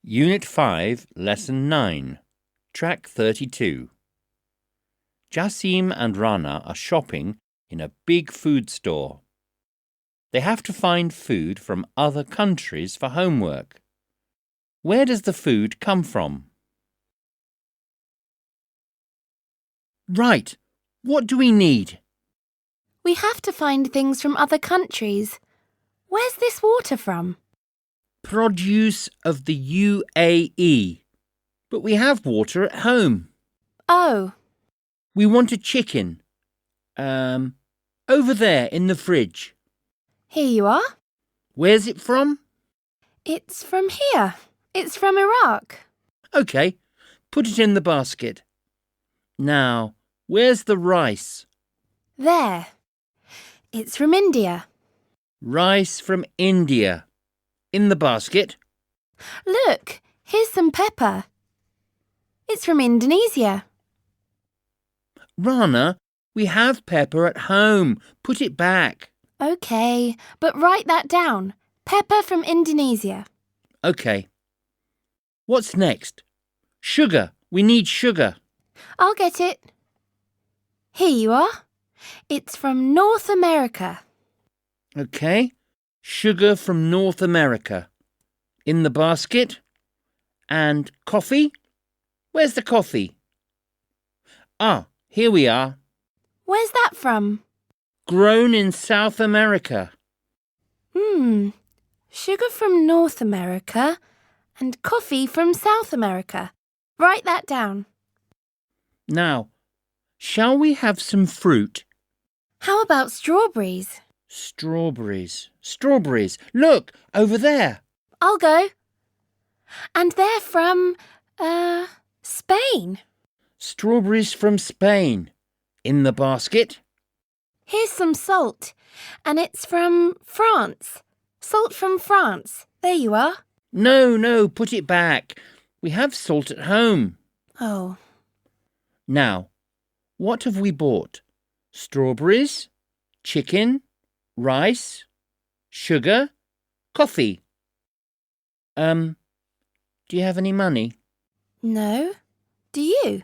Unit 5, Lesson 9, Track 32. Jasim and Rana are shopping in a big food store. They have to find food from other countries for homework. Where does the food come from? Right. What do we need? We have to find things from other countries. Where's this water from? Produce of the UAE. But we have water at home. Oh, We want a chicken. Over there in the fridge. here you are. Where's it from? It's from here. It's from Iraq. OK, put it in the basket. Now, where's the rice? There. It's from India. Rice from India. In the basket. Look, here's some pepper. It's from Indonesia. Rana, we have pepper at home. Put it back. OK, but write that down. Pepper from Indonesia. OK. What's next? Sugar. We need sugar. I'll get it. Here you are. It's from North America. OK. Sugar from North America. In the basket. And coffee? Where's the coffee? Ah, here we are. Where's that from? Grown in South America. Sugar from North America and coffee from South America. Write that down. Now, shall we have some fruit? How about strawberries? Strawberries. Strawberries. Look, over there. I'll go. And they're from, Spain. Strawberries from Spain. In the basket. Here's some salt. And it's from France. Salt from France. There you are. No, put it back. We have salt at home. Oh, Now, what have we bought? Strawberries, chicken, rice, sugar, coffee. Do you have any money? no. Do you?